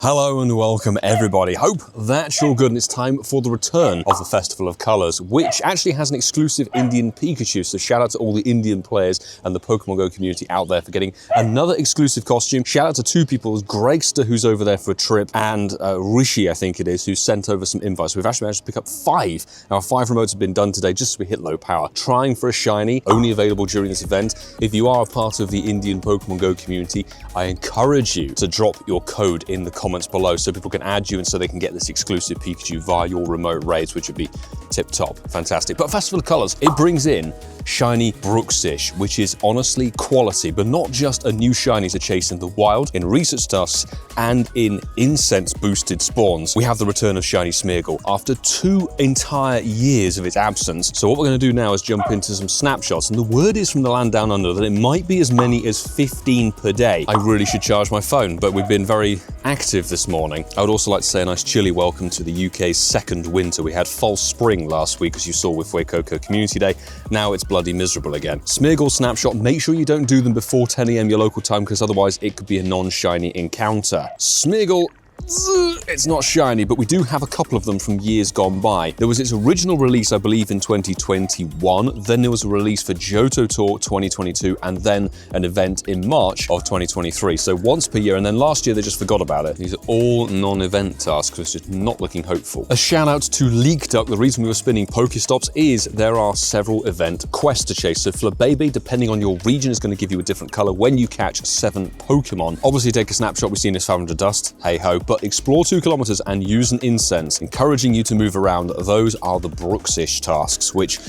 Hello and welcome everybody. Hope that's all good and it's time for the return of the Festival of Colours, which actually has an exclusive Indian Pikachu. So shout out to all the Indian players and the Pokemon GO community out there for getting another exclusive costume. Shout out to two people, Gregster, who's over there for a trip, and Rishi, I think it is, who sent over some invites. We've actually managed to pick up 5. Our 5 remotes have been done today just so we hit low power. Trying for a shiny, only available during this event. If you are a part of the Indian Pokemon GO community, I encourage you to drop your code in the comments below so people can add you and so they can get this exclusive Pikachu via your remote raids, which would be tip-top. Fantastic. But Festival of Colours, it brings in Shiny Bruxish, which is honestly quality, but not just a new shiny to chase in the wild, in research tasks, and in Incense boosted spawns. We have the return of Shiny Smeargle after 2 entire years of its absence. So what we're going to do now is jump into some snapshots, and the word is from the land down under that it might be as many as 15 per day. I really should charge my phone, but we've been very active this morning. I would also like to say a nice chilly welcome to the UK's second winter. We had false spring last week, as you saw with Coco Community Day. Now it's bloody miserable again. Smeargle snapshot, make sure you don't do them before 10 AM your local time, because otherwise it could be a non-shiny encounter. Smeargle, it's not shiny, but we do have a couple of them from years gone by. There was its original release, I believe, in 2021. Then there was a release for Johto Tour 2022, and then an event in March of 2023. So once per year, and then last year they just forgot about it. These are all non-event tasks, which is not looking hopeful. A shout out to Leak Duck. The reason we were spinning Pokestops is there are several event quests to chase. So Flabébé, depending on your region, is going to give you a different color when you catch 7 Pokemon. Obviously take a snapshot, we've seen this 500 dust, hey ho, but explore 2 kilometers and use an incense, encouraging you to move around. Those are the Bruxish tasks, which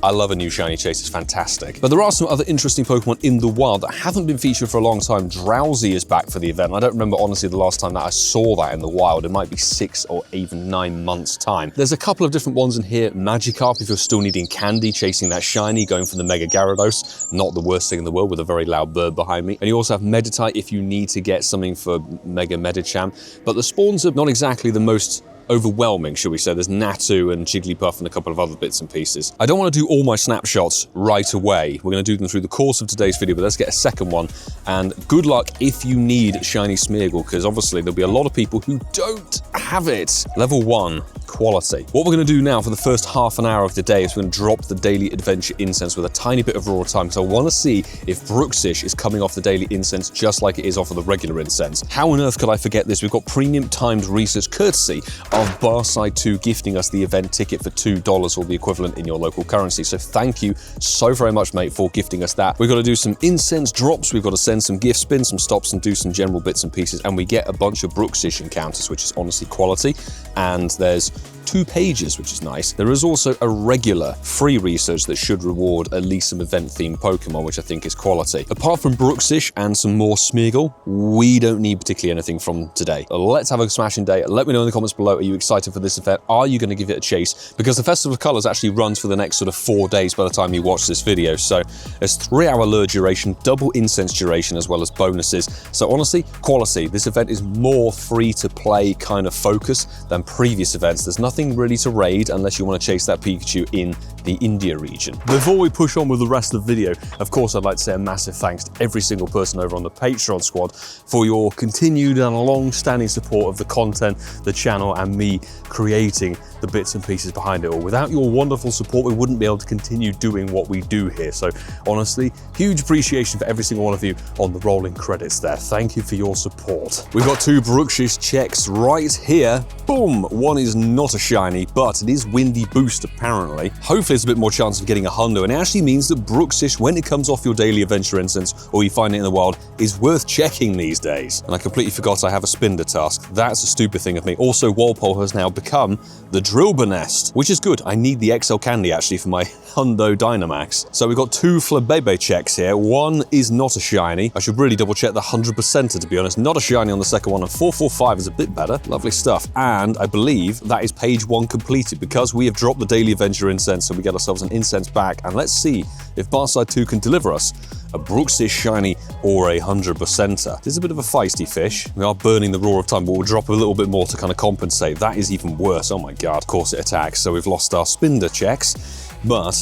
I love. A new shiny chase, is fantastic. But there are some other interesting Pokemon in the wild that haven't been featured for a long time. Drowsy is back for the event. I don't remember, honestly, the last time that I saw that in the wild. It might be 6 or even 9 months' time. There's a couple of different ones in here. Magikarp, if you're still needing candy, chasing that shiny, going for the Mega Gyarados. Not the worst thing in the world with a very loud bird behind me. And you also have Meditite if you need to get something for Mega Medicham. But the spawns are not exactly the most overwhelming, shall we say. There's Natu and Jigglypuff and a couple of other bits and pieces. I don't want to do all my snapshots right away. We're going to do them through the course of today's video, but let's get a second one. And good luck if you need Shiny Smeargle, because obviously there'll be a lot of people who don't have it. Level 1, quality. What we're going to do now for the first half an hour of the day is we're going to drop the daily adventure incense with a tiny bit of raw time, because I want to see if Bruxish is coming off the daily incense just like it is off of the regular incense. How on earth could I forget this? We've got premium timed research courtesy of Barside 2 gifting us the event ticket for $2 or the equivalent in your local currency. So thank you so very much, mate, for gifting us that. We've got to do some incense drops, we've got to send some gift spins, some stops, and do some general bits and pieces, and we get a bunch of Bruxish encounters, which is honestly quality. And there's 2 pages, which is nice. There is also a regular free research that should reward at least some event-themed Pokemon, which I think is quality. Apart from Bruxish and some more Smeargle, we don't need particularly anything from today. Let's have a smashing day. Let me know in the comments below, are you excited for this event? Are you going to give it a chase? Because the Festival of Colours actually runs for the next sort of 4 days by the time you watch this video. So there's 3-hour lure duration, double incense duration, as well as bonuses. So honestly, quality. This event is more free-to-play kind of focus than previous events. There's nothing really to raid unless you want to chase that Pikachu in the India region. Before we push on with the rest of the video, of course, I'd like to say a massive thanks to every single person over on the Patreon squad for your continued and long-standing support of the content, the channel, and me creating the bits and pieces behind it all. Without your wonderful support, we wouldn't be able to continue doing what we do here. So honestly, huge appreciation for every single one of you on the rolling credits there. Thank you for your support. We've got 2 Bruxish checks right here. Boom! One is not a shiny, but it is Windy Boost apparently. Hopefully there's a bit more chance of getting a Hundo, and it actually means that Bruxish, when it comes off your daily adventure instance or you find it in the wild, is worth checking these days. And I completely forgot I have a Spinder task. That's a stupid thing of me. Also, Walpole has now become the Drillbur Nest, which is good. I need the XL candy actually for my Hundo Dynamax. So we've got 2 Flabébé checks here. One is not a shiny. I should really double check the 100%er, to be honest. Not a shiny on the second one, and 445 is a bit better. Lovely stuff. And I believe that is page 1 completed, because we have dropped the daily adventure incense, so we get ourselves an incense back. And let's see if Barside 2 can deliver us a Bruxish shiny or a 100%er. This is a bit of a feisty fish. We are burning the roar of time, but we'll drop a little bit more to kind of compensate. That is even worse. Oh my god, of course it attacks. So we've lost our Spinder checks, but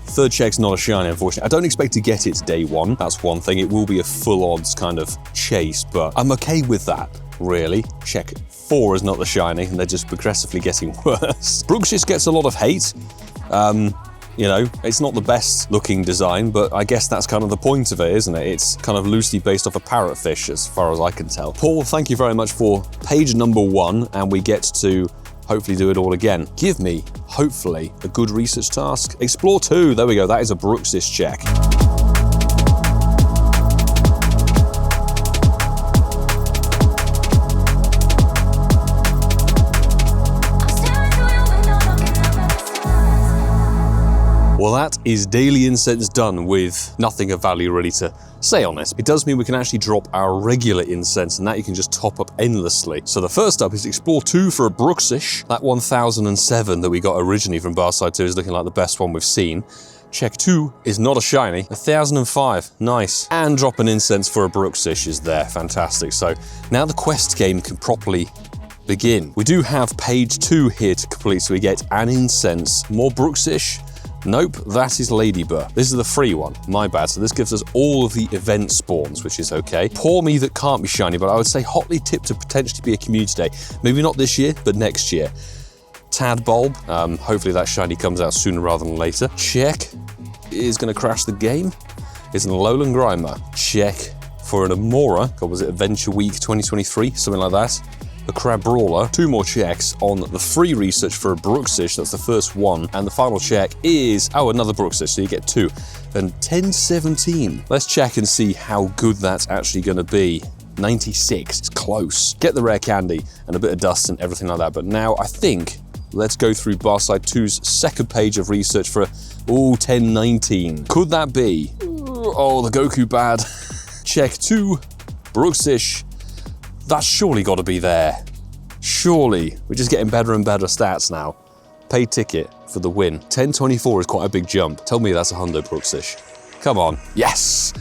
3rd check's not a shiny, unfortunately. I don't expect to get it day 1. That's one thing. It will be a full odds kind of chase, but I'm okay with that. really. Check 4 is not the shiny, and they're just progressively getting worse. Bruxish gets a lot of hate. You know, it's not the best looking design, but I guess that's kind of the point of it, isn't it? It's kind of loosely based off a parrotfish, as far as I can tell. Paul, thank you very much for page number 1, and we get to hopefully do it all again. Give me, hopefully, a good research task. Explore 2, there we go, that is a Bruxish check. Well, that is daily incense done with nothing of value really to say on it. It does mean we can actually drop our regular incense, and that you can just top up endlessly. So the first up is Explore 2 for a Bruxish. That 1007 that we got originally from Barside 2 is looking like the best one we've seen. Check 2 is not a shiny. 1005, nice. And drop an incense for a Bruxish is there, fantastic. So now the quest game can properly begin. We do have page 2 here to complete, so we get an incense, more Bruxish. Nope, that is Ladybur. This is the free one, my bad. So this gives us all of the event spawns, which is okay. Poor me that can't be shiny, but I would say hotly tipped to potentially be a community day. Maybe not this year, but next year. Tadbulb, hopefully that shiny comes out sooner rather than later. Check is gonna crash the game. Is an Alolan Grimer. Check for an Amora, God, was it Adventure Week 2023, something like that. The Crab Brawler, 2 more checks on the free research for a Bruxish, that's the first one, and the final check is, oh, another Bruxish, so you get 2. And 1017. Let's check and see how good that's actually gonna be. 96, it's close. Get the rare candy and a bit of dust and everything like that, but now I think, let's go through Barside 2's second page of research for, 1019. Could that be? Oh, the Goku bad. Check 2, Bruxish. That's surely got to be there. Surely. We're just getting better and better stats now. Paid ticket for the win. 1024 is quite a big jump. Tell me that's a Hundo Bruxish. Come on. Yes!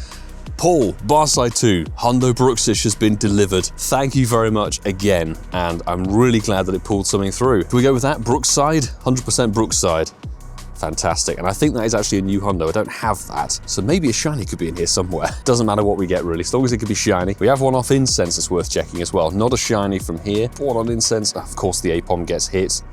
Paul, Barside 2, Hundo Bruxish has been delivered. Thank you very much again, and I'm really glad that it pulled something through. Do we go with that? Brookside? 100% Brookside. Fantastic, and I think that is actually a new Hundo. I don't have that, so maybe a shiny could be in here somewhere. Doesn't matter what we get really, as long as it could be shiny. We have one off Incense that's worth checking as well. Not a shiny from here. One on Incense, of course the Apom gets hit.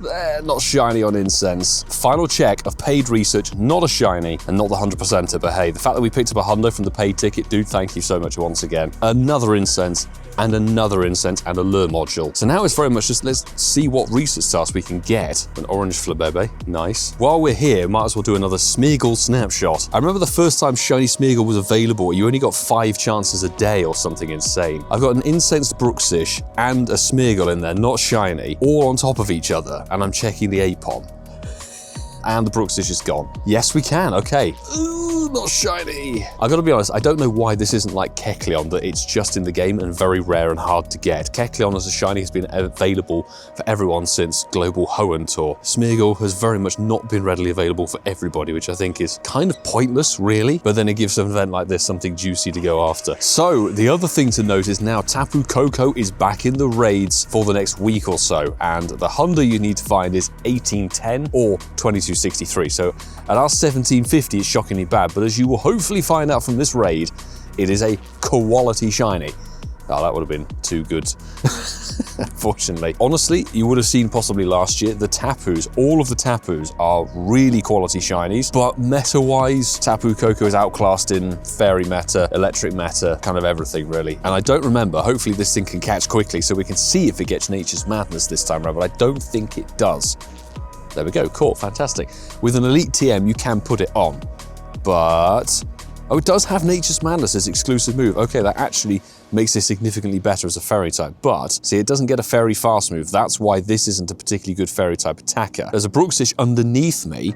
Not shiny on Incense. Final check of paid research, not a shiny, and not the 100%er, but hey, the fact that we picked up a Hundo from the paid ticket, dude, thank you so much once again. Another Incense, and another Incense, and a lure module. So now it's very much just, let's see what research tasks we can get. An orange Flabebe, nice. While we're here, might as well do another Smeargle snapshot. I remember the first time shiny Smeargle was available, you only got 5 chances a day or something insane. I've got an incensed Bruxish and a Smeargle in there, not shiny, all on top of each other, and I'm checking the Apom. And the Bruxish is gone. Yes, we can, okay. Ooh, not shiny. I gotta be honest, I don't know why this isn't like Kecleon, that it's just in the game and very rare and hard to get. Kecleon as a shiny has been available for everyone since Global Hoenn Tour. Smeargle has very much not been readily available for everybody, which I think is kind of pointless, really, but then it gives an event like this something juicy to go after. So, the other thing to note is now Tapu Koko is back in the raids for the next week or so, and the Hundo you need to find is 1810 or 2263. So, at our 1750, it's shockingly bad, but as you will hopefully find out from this raid, it is a quality shiny. Oh, that would have been too good, unfortunately. Honestly, you would have seen possibly last year, the Tapus, all of the Tapus are really quality shinies, but meta-wise, Tapu Koko is outclassed in fairy meta, electric meta, kind of everything really. And I don't remember, hopefully this thing can catch quickly so we can see if it gets Nature's Madness this time around, but I don't think it does. There we go, caught, fantastic. With an Elite TM, you can put it on, but... oh, it does have Nature's Madness as exclusive move. Okay, that actually makes it significantly better as a fairy type, but see, it doesn't get a fairy fast move. That's why this isn't a particularly good fairy type attacker. There's a Bruxish underneath me,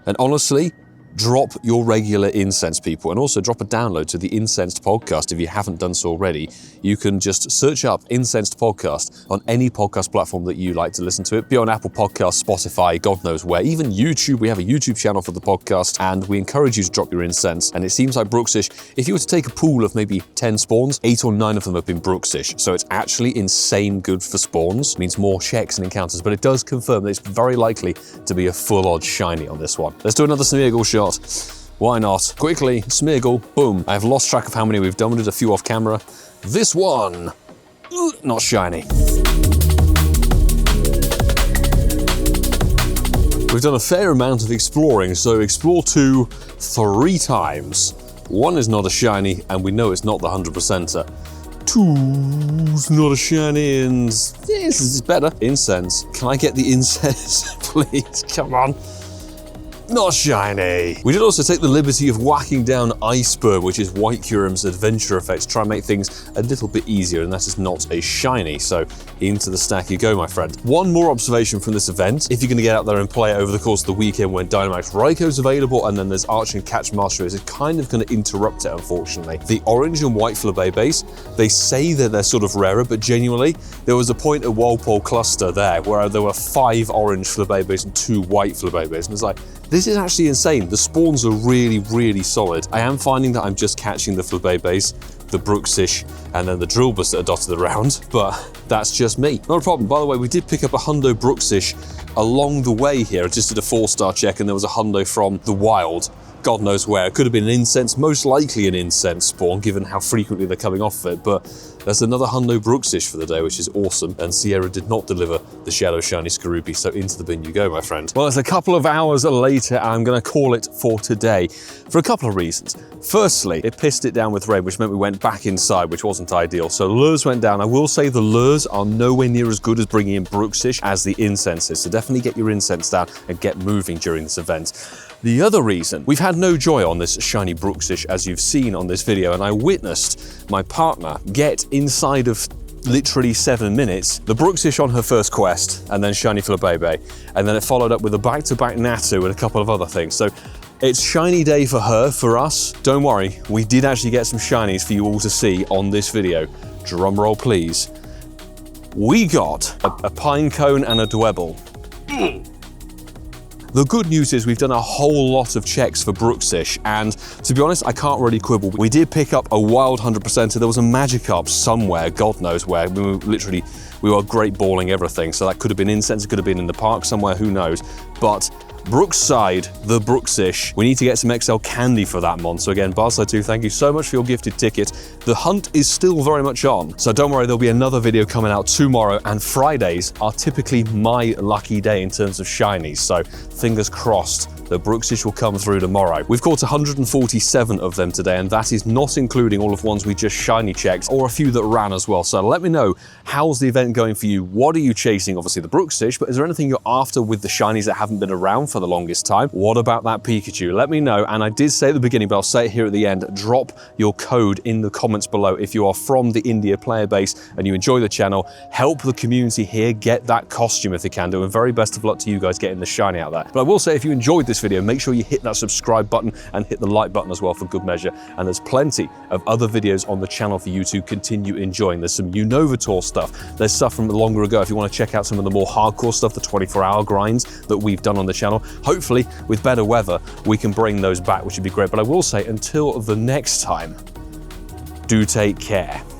and honestly, drop your regular Incense, people, and also drop a download to the Incensed podcast if you haven't done so already. You can just search up Incensed podcast on any podcast platform that you like to listen to it. Be on Apple Podcasts, Spotify, God knows where, even YouTube. We have a YouTube channel for the podcast, and we encourage you to drop your Incense. And it seems like Bruxish, if you were to take a pool of maybe 10 spawns, 8 or 9 of them have been Bruxish. So it's actually insane good for spawns. It means more checks and encounters, but it does confirm that it's very likely to be a full odds shiny on this one. Let's do another Smeargle shot. Why not? Quickly, Smeargle, boom. I have lost track of how many we've done. We did a few off camera. This one, Not shiny. We've done a fair amount of exploring, so explore 2 3 times. 1 is not a shiny, and we know it's not the 100%er. 2's not a shiny, and this is better. Incense. Can I get the incense, please? Come on. Not shiny. We did also take the liberty of whacking down Iceberg, which is White Kyurem's adventure effect, to try and make things a little bit easier, and that is not a shiny. So into the stack you go, my friend. One more observation from this event. If you're going to get out there and play it over the course of the weekend when Dynamax Raikou available, and then there's Arch and Catch Master, it's kind of going to interrupt it, unfortunately. The orange and white Flabébés, they say that they're sort of rarer, but genuinely, there was a point at Walpole Cluster there where there were 5 orange Flabébés and 2 white Flabébés, and it's like, this is actually insane. The spawns are really, really solid. I am finding that I'm just catching the Flabébés, the Bruxish, and then the Drillbus that are dotted around, but that's just me. Not a problem. By the way, we did pick up a Hundo Bruxish along the way here. I just did a 4-star check, and there was a Hundo from the wild. God knows where. It could have been an Incense, most likely an Incense spawn, given how frequently they're coming off of it, but there's another Hundo Bruxish for the day, which is awesome, and Sierra did not deliver the Shadow Shiny Skorupi, so into the bin you go, my friend. Well, it's a couple of hours later, and I'm going to call it for today, for a couple of reasons. Firstly, it pissed it down with rain, which meant we went back inside, which wasn't ideal, so lures went down. I will say the lures are nowhere near as good as bringing in Bruxish as the Incenses, so definitely get your Incense down and get moving during this event. The other reason, we've had no joy on this Shiny Bruxish, as you've seen on this video, and I witnessed my partner get inside of literally 7 minutes, the Bruxish on her first quest, and then Shiny Flabébé, and then it followed up with a back-to-back Natu and a couple of other things. So it's shiny day for her, for us. Don't worry, we did actually get some shinies for you all to see on this video. Drum roll, please. We got a Pinecone and a Dwebble. The good news is we've done a whole lot of checks for Bruxish, and to be honest, I can't really quibble. We did pick up a wild 100%er. There was a Magikarp somewhere, God knows where. We were great balling everything, so that could have been Incense, it could have been in the park somewhere, who knows. But Brookside, the Bruxish, we need to get some XL candy for that mon. So again, Barside2, thank you so much for your gifted ticket. The hunt is still very much on, so don't worry, there'll be another video coming out tomorrow, and Fridays are typically my lucky day in terms of shinies, so fingers crossed the Bruxish will come through tomorrow. We've caught 147 of them today, and that is not including all of ones we just shiny checked, or a few that ran as well. So let me know, how's the event going for you? What are you chasing? Obviously the Bruxish, but is there anything you're after with the shinies that haven't been around for the longest time? What about that Pikachu? Let me know, and I did say at the beginning, but I'll say it here at the end, drop your code in the comments below if you are from the India player base and you enjoy the channel. Help the community here get that costume if they can do, and very best of luck to you guys getting the shiny out there. But I will say, if you enjoyed this video, make sure you hit that subscribe button and hit the like button as well for good measure, and there's plenty of other videos on the channel for you to continue enjoying. There's some Unovator stuff, there's stuff from longer ago if you want to check out some of the more hardcore stuff, the 24-hour grinds that we've done on the channel. Hopefully with better weather we can bring those back, which would be great. But I will say, until the next time, do take care.